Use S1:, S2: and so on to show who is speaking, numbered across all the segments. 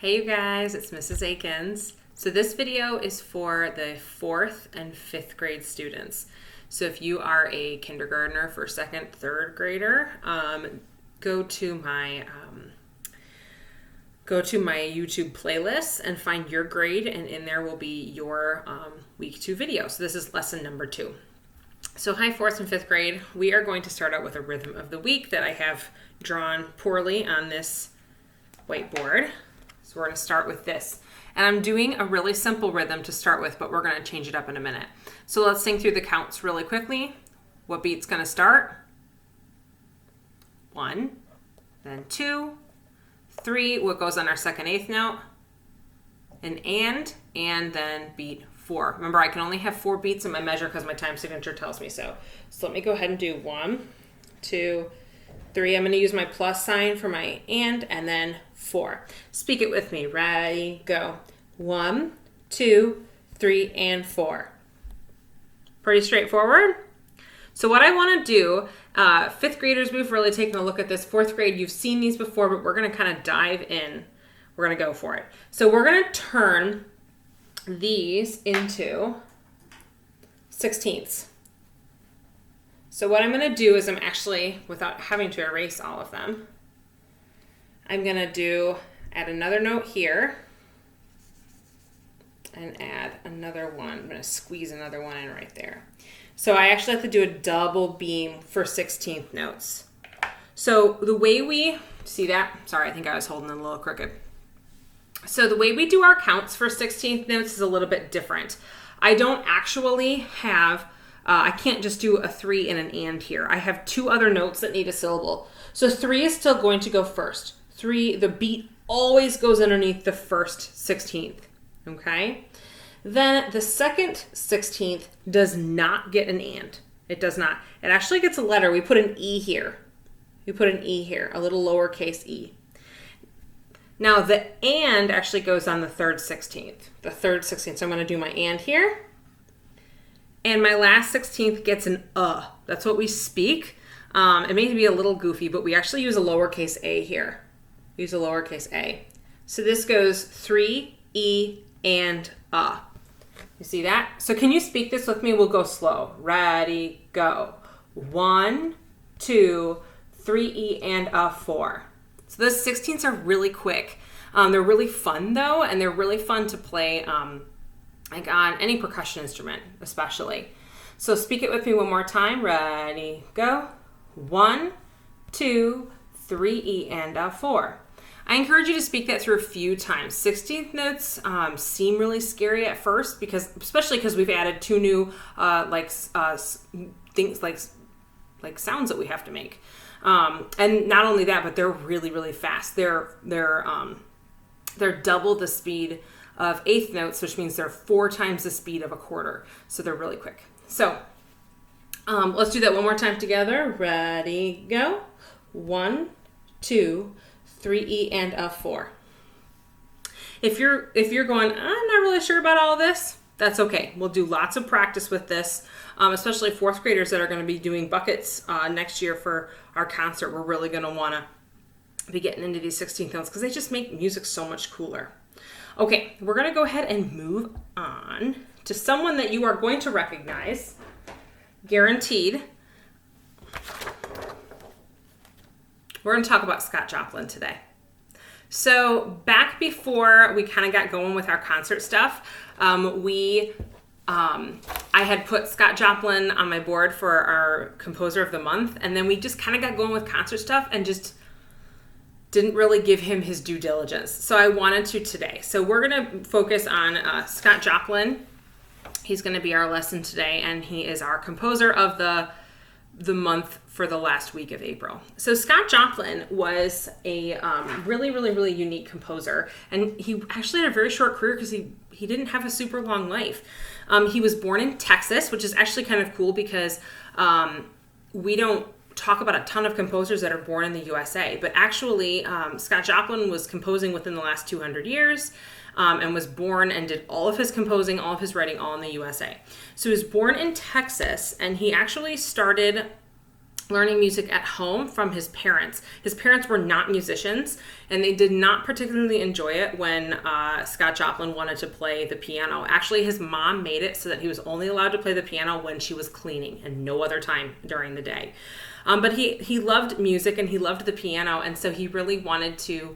S1: Hey you guys, it's Mrs. Akins. So this video is for the 4th and 5th grade students. So if you are a kindergartner, 1st, 2nd, 3rd grader, go to my YouTube playlist and find your grade, and in there will be your week 2 video. So this is lesson number 2. So hi 4th and 5th grade, we are going to start out with a rhythm of the week that I have drawn poorly on this whiteboard. So we're going to start with this. And I'm doing a really simple rhythm to start with, but we're going to change it up in a minute. So let's sing through the counts really quickly. What beat's going to start? 1, then 2, 3, what goes on our 2nd, 8th note, an and then beat 4. Remember, I can only have 4 beats in my measure because my time signature tells me so. So let me go ahead and do 1, 2, 3. I'm going to use my plus sign for my and then 4. Speak it with me. Ready, go. 1, 2, 3, and 4. Pretty straightforward. So what I want to do, 5th graders, we've really taken a look at this. 4th grade, you've seen these before, but we're going to kind of dive in. We're going to go for it. So we're going to turn these into 16ths. So what I'm going to do is I'm actually, without having to erase all of them, I'm going to add another note here and add another one. I'm going to squeeze another one in right there. So I actually have to do a double beam for 16th notes. So the way we, see that? Sorry, I think I was holding it a little crooked. So the way we do our counts for 16th notes is a little bit different. I don't actually have, I can't just do a 3 and an and here. I have 2 other notes that need a syllable. So 3 is still going to go first. 3, the beat always goes underneath the first 16th, okay? Then the second 16th does not get an and. It does not. It actually gets a letter. We put an E here. We put an E here, a little lowercase e. Now the and actually goes on the 3rd 16th. The 3rd 16th. So I'm going to do my and here. And my last 16th gets an That's what we speak. It may be a little goofy, but we actually use a lowercase a here. Use a lowercase a. So this goes 3, E, and You see that? So can you speak this with me? We'll go slow. Ready, go. 1, 2, 3, E, and 4. So those 16ths are really quick. They're really fun though, and they're really fun to play like on any percussion instrument, especially. So speak it with me one more time. Ready, go. 1, 2, 3, E, and 4. I encourage you to speak that through a few times. 16th notes seem really scary at first, especially because we've added 2 new things like sounds that we have to make. And not only that, but they're really, really fast. They're double the speed of 8th notes, which means they're 4 times the speed of a quarter. So they're really quick. So let's do that one more time together. Ready, go. 1, 2, 3, E, and 4. If you're going, I'm not really sure about all this, that's okay. We'll do lots of practice with this, especially 4th graders that are going to be doing buckets next year for our concert. We're really going to want to be getting into these 16th notes because they just make music so much cooler. Okay, we're going to go ahead and move on to someone that you are going to recognize, guaranteed. We're going to talk about Scott Joplin today. So back before we kind of got going with our concert stuff, I had put Scott Joplin on my board for our composer of the month, and then we just kind of got going with concert stuff and just didn't really give him his due diligence. So I wanted to today. So we're going to focus on Scott Joplin. He's going to be our lesson today, and he is our composer of the month for the last week of April. So Scott Joplin was a really, really, really unique composer, and he actually had a very short career because he didn't have a super long life. He was born in Texas, which is actually kind of cool because we don't talk about a ton of composers that are born in the USA, but actually Scott Joplin was composing within the last 200 years. And was born and did all of his composing, all of his writing, all in the USA. So he was born in Texas, and he actually started learning music at home from his parents. His parents were not musicians, and they did not particularly enjoy it when Scott Joplin wanted to play the piano. Actually, his mom made it so that he was only allowed to play the piano when she was cleaning and no other time during the day. But he loved music and he loved the piano, and so he really wanted to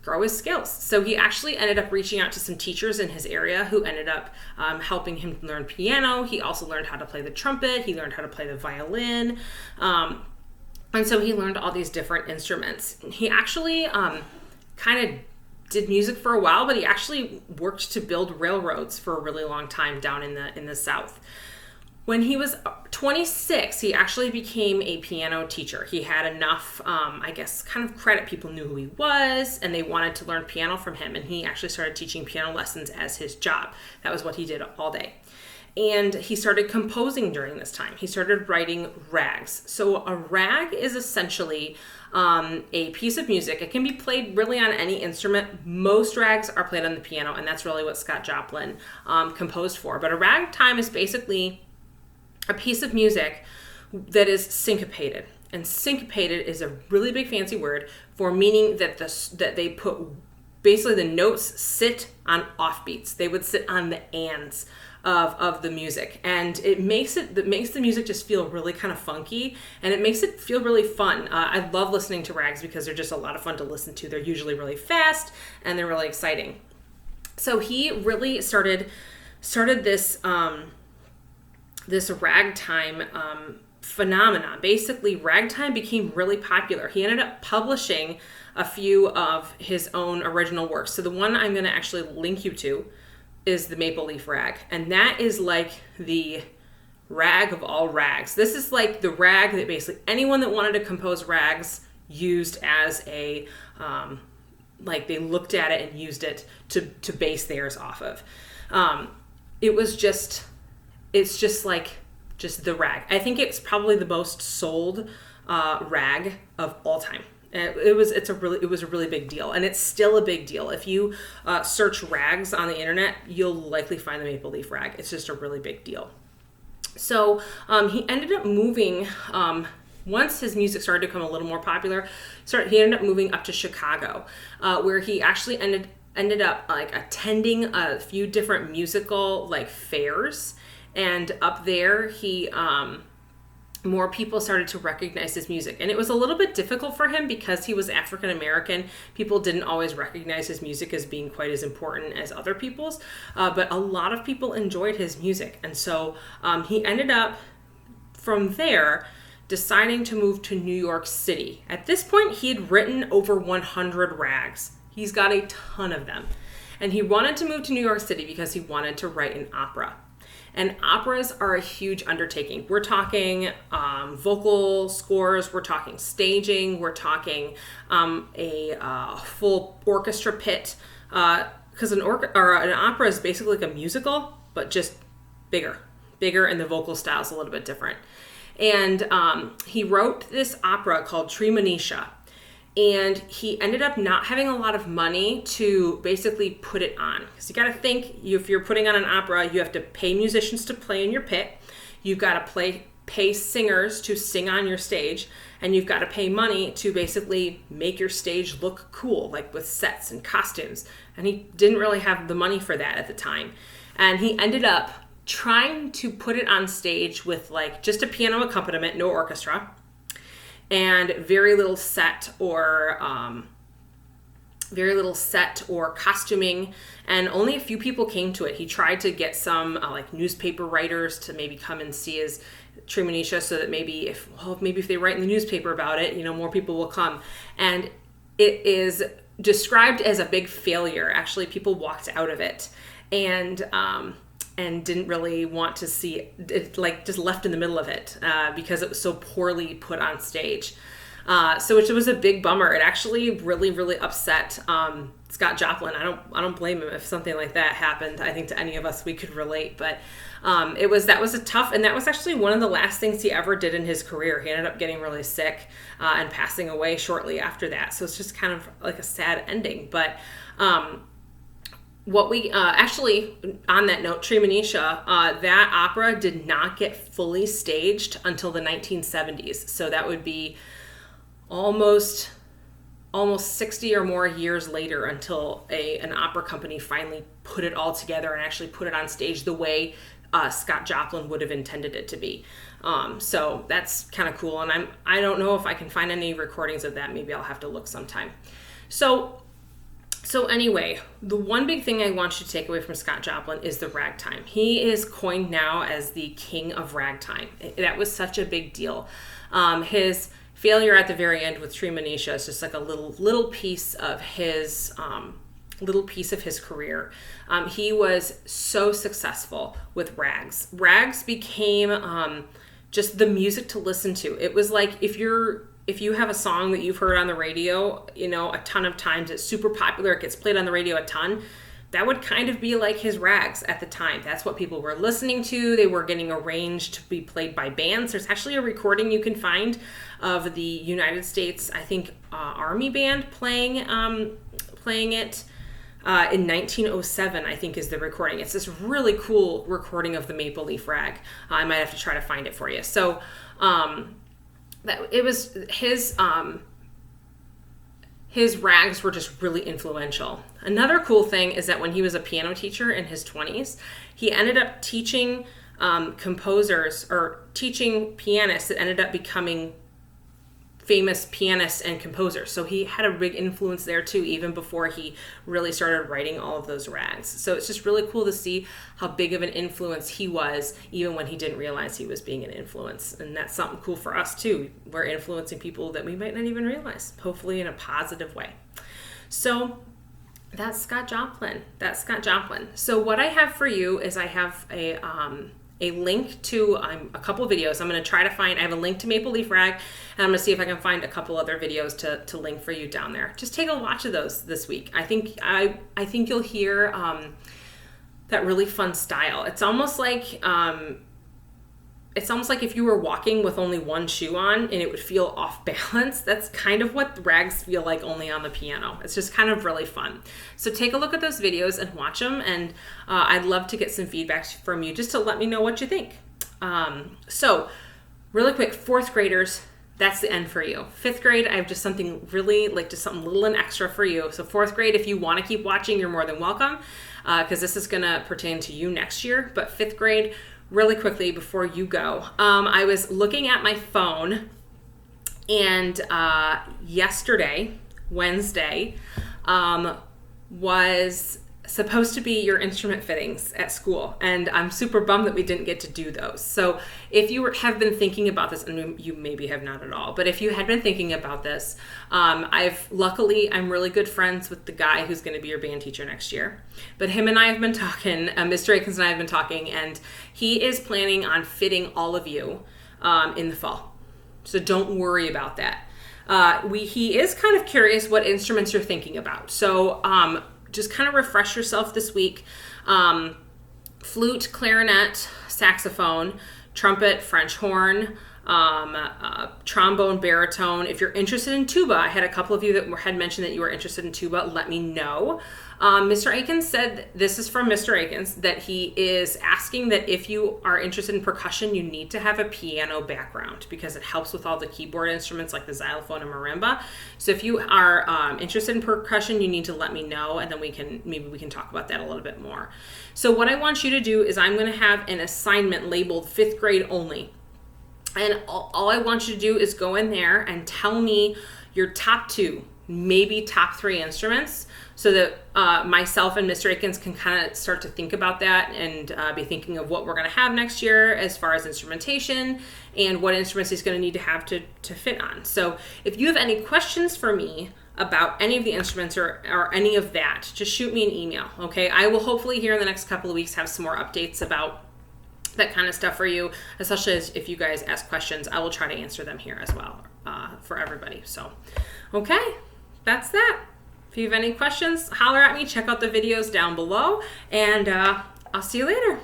S1: grow his skills. So he actually ended up reaching out to some teachers in his area who ended up helping him learn piano. He also learned how to play the trumpet. He learned how to play the violin. And so he learned all these different instruments. He actually kind of did music for a while, but he actually worked to build railroads for a really long time down in the South. When he was 26, he actually became a piano teacher. He had enough, I guess, kind of credit. People knew who he was, and they wanted to learn piano from him. And he actually started teaching piano lessons as his job. That was what he did all day. And he started composing during this time. He started writing rags. So a rag is essentially a piece of music. It can be played really on any instrument. Most rags are played on the piano, and that's really what Scott Joplin composed for. But a ragtime is basically a piece of music that is syncopated. And syncopated is a really big fancy word for meaning that that they put basically the notes sit on offbeats. They would sit on the ands of the music, and it makes the music just feel really kind of funky, and it makes it feel really fun. I love listening to rags because they're just a lot of fun to listen to. They're usually really fast and they're really exciting. So he really started this this ragtime phenomenon. Basically, ragtime became really popular. He ended up publishing a few of his own original works. So the one I'm going to actually link you to is the Maple Leaf Rag. And that is like the rag of all rags. This is like the rag that basically anyone that wanted to compose rags used as a, like they looked at it and used it to base theirs off of. It's just the rag. I think it's probably the most sold rag of all time. It was a really big deal, and it's still a big deal. If you search rags on the internet, you'll likely find the Maple Leaf Rag. It's just a really big deal. So he ended up moving. Once his music started to become a little more popular, he ended up moving up to Chicago, where he actually ended up like attending a few different musical like fairs. And up there, more people started to recognize his music. And it was a little bit difficult for him because he was African American. People didn't always recognize his music as being quite as important as other people's. But a lot of people enjoyed his music. And so he ended up, from there, deciding to move to New York City. At this point, he had written over 100 rags. He's got a ton of them. And he wanted to move to New York City because he wanted to write an opera. And operas are a huge undertaking. We're talking vocal scores, we're talking staging, we're talking a full orchestra pit. Because an opera is basically like a musical, but just bigger, and the vocal style is a little bit different. And he wrote this opera called Treemonisha. And he ended up not having a lot of money to basically put it on. Because you got to think, if you're putting on an opera, you have to pay musicians to play in your pit. You've got to pay singers to sing on your stage. And you've got to pay money to basically make your stage look cool, like with sets and costumes. And he didn't really have the money for that at the time. And he ended up trying to put it on stage with like just a piano accompaniment, no orchestra, and very little set or costuming, and only a few people came to it. He tried to get some like newspaper writers to maybe come and see his Treemonisha, so that maybe if they write in the newspaper about it, more people will come. And it is described as a big failure. Actually, people walked out of it and didn't really want to see it, like just left in the middle of it because it was so poorly put on stage. So it was a big bummer. It actually really, really upset Scott Joplin. I don't blame him if something like that happened. I think to any of us we could relate, but that was a tough, and that was actually one of the last things he ever did in his career. He ended up getting really sick and passing away shortly after that. So it's just kind of like a sad ending, but what we actually, on that note, Treemonisha, that opera did not get fully staged until the 1970s. So that would be almost 60 or more years later until an opera company finally put it all together and actually put it on stage the way Scott Joplin would have intended it to be. So that's kind of cool. And I don't know if I can find any recordings of that. Maybe I'll have to look sometime. So anyway, the one big thing I want you to take away from Scott Joplin is the ragtime. He is coined now as the king of ragtime. That was such a big deal. His failure at the very end with Treemonisha is just like a little piece of his career. He was so successful with rags. Rags became just the music to listen to. It was like if you have a song that you've heard on the radio, a ton of times, it's super popular, it gets played on the radio a ton, that would kind of be like his rags at the time. That's what people were listening to. They were getting arranged to be played by bands. There's actually a recording you can find of the United States, I think, Army Band playing it. In 1907, I think, is the recording. It's this really cool recording of the Maple Leaf Rag. I might have to try to find it for you. So it was his rags were just really influential. Another cool thing is that when he was a piano teacher in his 20s, he ended up teaching composers or teaching pianists that ended up becoming famous pianists and composers. So he had a big influence there too, even before he really started writing all of those rags. So it's just really cool to see how big of an influence he was, even when he didn't realize he was being an influence. And that's something cool for us too. We're influencing people that we might not even realize, hopefully in a positive way. So that's Scott Joplin. So what I have for you is I have a link to a couple of videos. I'm going to try to find, I have a link to Maple Leaf Rag, and I'm going to see if I can find a couple other videos to link for you down there. Just take a watch of those this week. I think you'll hear that really fun style. It's almost like if you were walking with only one shoe on and it would feel off balance. That's kind of what rags feel like, only on the piano. It's just kind of really fun. So take a look at those videos and watch them, and I'd love to get some feedback from you just to let me know what you think. So really quick, 4th graders, that's the end for you. 5th grade, I have just something something little and extra for you. So 4th grade, if you want to keep watching, you're more than welcome, because this is going to pertain to you next year. But 5th grade, really quickly before you go, I was looking at my phone, and yesterday, Wednesday, was supposed to be your instrument fittings at school, and I'm super bummed that we didn't get to do those. So if you have been thinking about this, and you maybe have not at all, but if you had been thinking about this, I'm really good friends with the guy who's going to be your band teacher next year. But him and I have been talking, Mr. Akins and I have been talking, and he is planning on fitting all of you in the fall. So don't worry about that. He is kind of curious what instruments you're thinking about. So just kind of refresh yourself this week. Flute, clarinet, saxophone, trumpet, French horn, trombone, baritone. If you're interested in tuba, I had a couple of you that had mentioned that you were interested in tuba. Let me know. Mr. Akins said, this is from Mr. Akins, that he is asking that if you are interested in percussion, you need to have a piano background because it helps with all the keyboard instruments like the xylophone and marimba. So if you are interested in percussion, you need to let me know, and then maybe we can talk about that a little bit more. So what I want you to do is I'm going to have an assignment labeled 5th grade only. And all I want you to do is go in there and tell me your top 2, maybe top 3 instruments, so that myself and Mr. Akins can kind of start to think about that and be thinking of what we're going to have next year as far as instrumentation and what instruments he's going to need to have to fit on. So if you have any questions for me about any of the instruments or any of that, just shoot me an email, okay? I will hopefully here in the next couple of weeks have some more updates about that kind of stuff for you, especially if you guys ask questions. I will try to answer them here as well for everybody. So, okay, that's that. If you have any questions, holler at me. Check out the videos down below, and I'll see you later.